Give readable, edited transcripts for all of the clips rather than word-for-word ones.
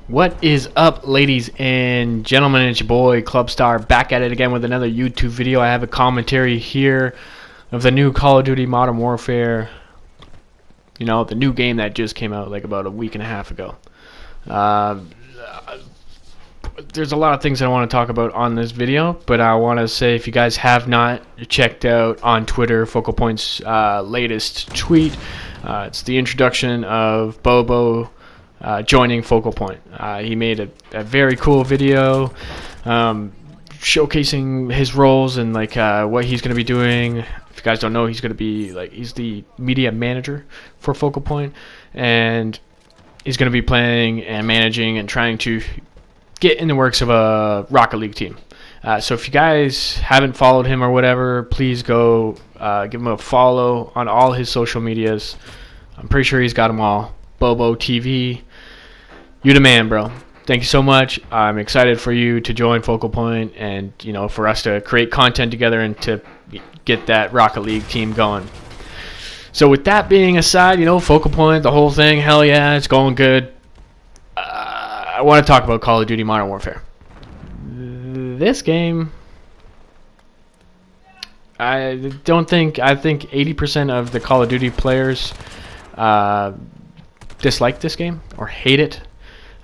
What is up, ladies and gentlemen? It's your boy ClubstxR back at it again with another YouTube video. I have a commentary here of the new Call of Duty Modern Warfare. You know, the new game that just came out like about a week and a half ago. There's a lot of things I want to talk about on this video, but I want to say if you guys have not checked out on Twitter Focal Point's latest tweet, it's the introduction of Bobo joining Focal Point. He made a very cool video showcasing his roles and like what he's going to be doing. If you guys don't know, he's going to be he's the media manager for Focal Point, and he's going to be playing and managing and trying to get in the works of a Rocket League team. So if you guys haven't followed him or whatever, please go give him a follow on all his social medias. I'm pretty sure he's got them all. Bobo TV. You the man, bro. Thank you so much. I'm excited for you to join Focal Point and, you know, for us to create content together and to get that Rocket League team going. So with that being aside, you know, Focal Point, the whole thing, hell yeah, it's going good. I want to talk about Call of Duty Modern Warfare. This game, I think 80% of the Call of Duty players dislike this game or hate it.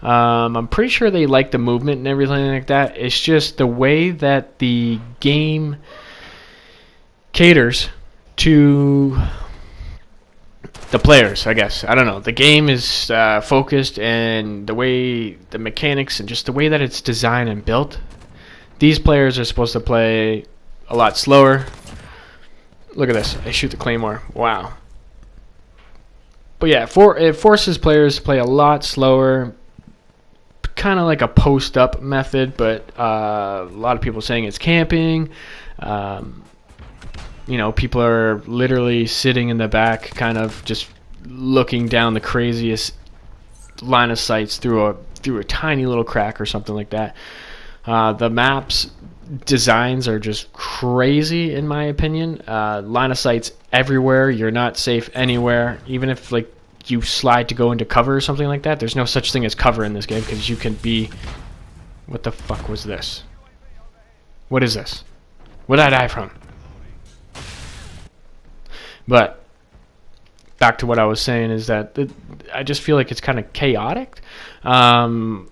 I'm pretty sure they like the movement and everything like that. It's just the way that the game caters to the players, I guess. I don't know. The game is focused, and the way the mechanics and just the way that it's designed and built, these players are supposed to play a lot slower. Look at this. I shoot the Claymore. Wow. But yeah, it forces players to play a lot slower, kind of like a post-up method, but a lot of people saying it's camping. You know, people are literally sitting in the back, kind of just looking down the craziest line of sights through a tiny little crack or something like that. The maps designs are just crazy, in my opinion. Line of sights everywhere. You're not safe anywhere, even if like you slide to go into cover or something like that. There's no such thing as cover in this game because you can be... What the fuck was this? What is this? What did I die from? But back to what I was saying is that I just feel like it's kind of chaotic. And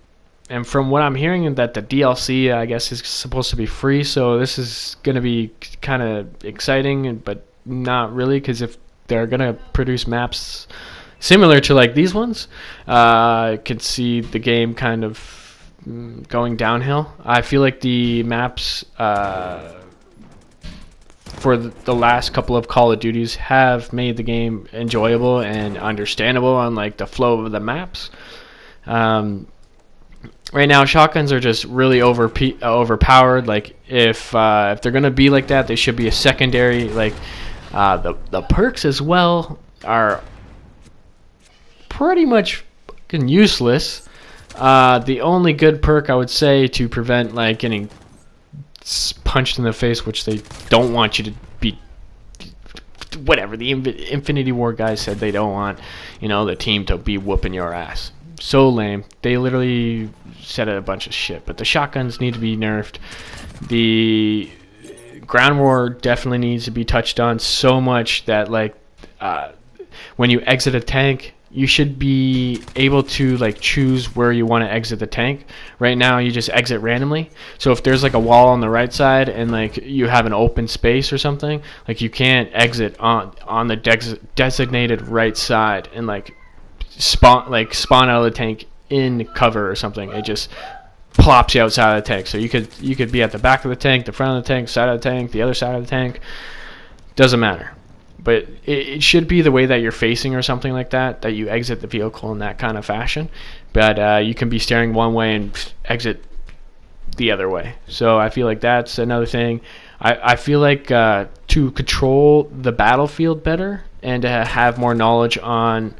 from what I'm hearing, that the DLC, I guess, is supposed to be free. So this is going to be kind of exciting, but not really, because if they're going to produce maps similar to like these ones, I could see the game kind of going downhill. I feel like the maps for the last couple of Call of Duties have made the game enjoyable and understandable on like the flow of the maps. Right now, shotguns are just really overpowered. Like if they're gonna be like that, they should be a secondary. Like the perks as well are pretty much fucking useless. The only good perk I would say to prevent like getting punched in the face, which they don't want you to be, whatever the Infinity War guys said they don't want, you know, the team to be whooping your ass. So lame. They literally said a bunch of shit, but the shotguns need to be nerfed. The ground war definitely needs to be touched on so much that like when you exit a tank, you should be able to like choose where you want to exit the tank. Right now you just exit randomly. So if there's like a wall on the right side and like you have an open space or something, like you can't exit on the designated right side and like spawn out of the tank in cover or something. It just plops you outside of the tank. So you could be at the back of the tank, the front of the tank, side of the tank, the other side of the tank. Doesn't matter. But it should be the way that you're facing or something like that, that you exit the vehicle in that kind of fashion. But you can be staring one way and exit the other way. So I feel like that's another thing. I feel like to control the battlefield better and to have more knowledge on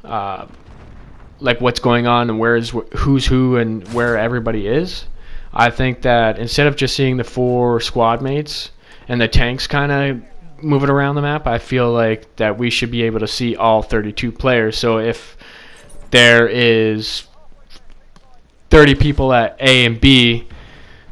like what's going on and who's who and where everybody is, I think that instead of just seeing the 4 squad mates and the tanks kind of moving around the map, I feel like that we should be able to see all 32 players. So if there is 30 people at A and B,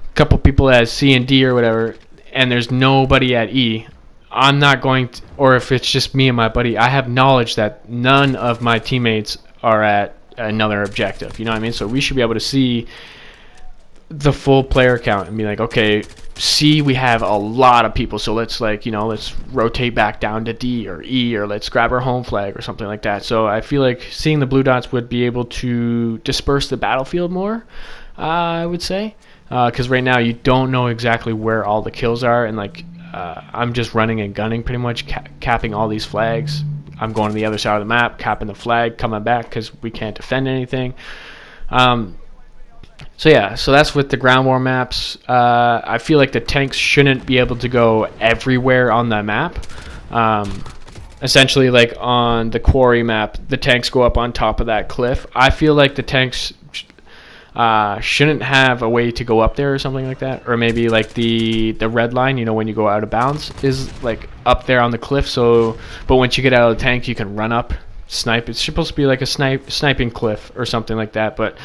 a couple people at C and D or whatever, and there's nobody at E, I'm not going to, or if it's just me and my buddy, I have knowledge that none of my teammates are at another objective. You know what I mean? So we should be able to see the full player count and be like, okay, C, we have a lot of people, so let's let's rotate back down to D or E, or let's grab our home flag or something like that. So I feel like seeing the blue dots would be able to disperse the battlefield more, I would say, because right now you don't know exactly where all the kills are, and I'm just running and gunning pretty much, capping all these flags. I'm going to the other side of the map, capping the flag, coming back because we can't defend anything. So that's with the ground war maps. I feel like the tanks shouldn't be able to go everywhere on the map. Essentially, like on the quarry map, the tanks go up on top of that cliff. I feel like the tanks shouldn't have a way to go up there or something like that. Or maybe like the red line, when you go out of bounds, is like up there on the cliff. So, but once you get out of the tank, you can run up, snipe. It's supposed to be like a sniping cliff or something like that. But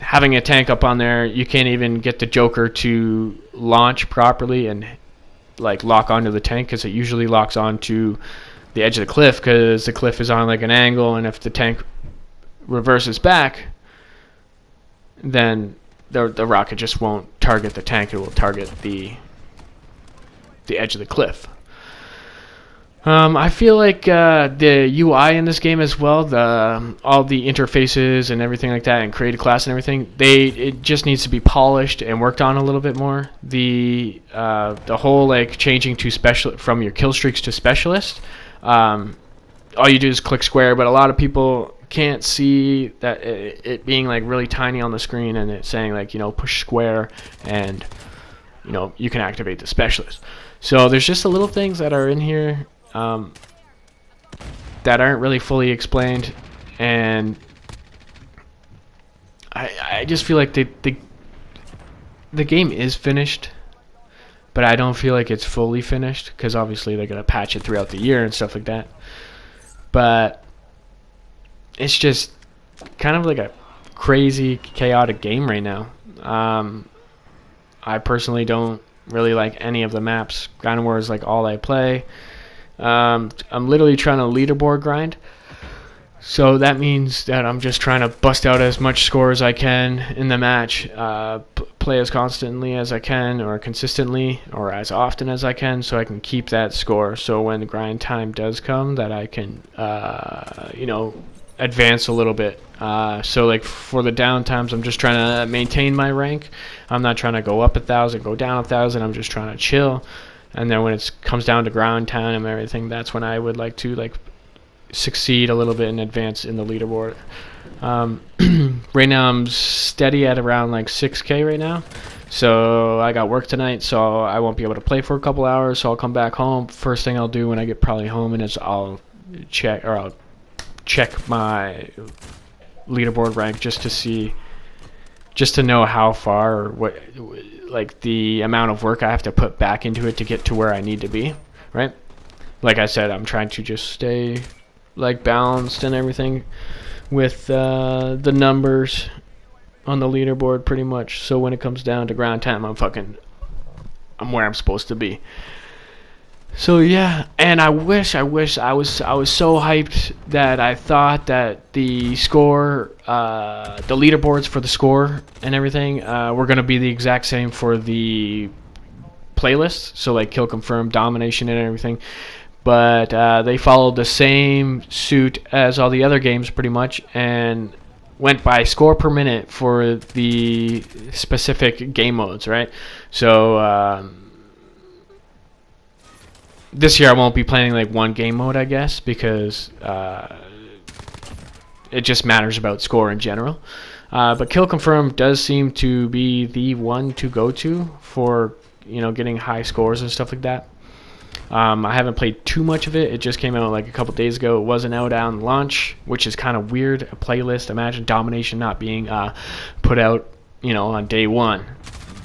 having a tank up on there, you can't even get the Joker to launch properly and like lock onto the tank, because it usually locks onto the edge of the cliff because the cliff is on like an angle, and if the tank reverses back, then the rocket just won't target the tank. It will target the edge of the cliff. I feel like the UI in this game as well, all the interfaces and everything like that, and create a class and everything, it just needs to be polished and worked on a little bit more. The whole like changing to from your kill streaks to specialist, all you do is click square, but a lot of people can't see that it being like really tiny on the screen, and it saying like push square, and you can activate the specialist. So there's just the little things that are in here that aren't really fully explained, and I just feel like the game is finished, but I don't feel like it's fully finished, because obviously they're gonna patch it throughout the year and stuff like that. But it's just kind of like a crazy, chaotic game right now. I personally don't really like any of the maps. Ground War is like all I play. I'm literally trying to leaderboard grind, so that means that I'm just trying to bust out as much score as I can in the match, play as constantly as I can, or consistently, or as often as I can, so I can keep that score, so when the grind time does come, that I can advance a little bit. So like for the down times, I'm just trying to maintain my rank. I'm not trying to go up 1,000, go down 1,000. I'm just trying to chill. And then when it comes down to ground time and everything, that's when I would like to succeed a little bit and advance in the leaderboard. Right now I'm steady at around 6K right now. So I got work tonight, so I won't be able to play for a couple hours. So I'll come back home. First thing I'll do when I get probably home, and I'll check my leaderboard rank just to know how far, or what, like the amount of work I have to put back into it to get to where I need to be, right? Like I said, I'm trying to just stay balanced and everything with the numbers on the leaderboard pretty much. So when it comes down to ground time, I'm where I'm supposed to be. So yeah, and I wish I was so hyped that I thought that the score, the leaderboards for the score and everything were gonna be the exact same for the playlist. So like kill confirm, domination, and everything. But they followed the same suit as all the other games pretty much, and went by score per minute for the specific game modes, right? So this year I won't be playing one game mode, I guess, because it just matters about score in general. But kill confirm does seem to be the one to go to for getting high scores and stuff like that. I haven't played too much of it. It just came out a couple days ago. It wasn't out on launch, which is kind of weird. A playlist. Imagine domination not being put out on day one.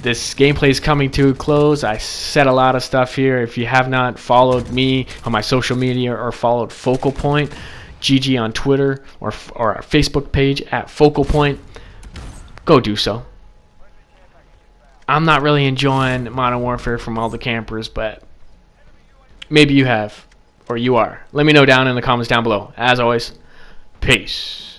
This gameplay is coming to a close. I said a lot of stuff here. If you have not followed me on my social media or followed Focal Point, GG on Twitter, or our Facebook page at Focal Point, go do so. I'm not really enjoying Modern Warfare from all the campers, but maybe you have, or you are. Let me know down in the comments down below. As always, peace.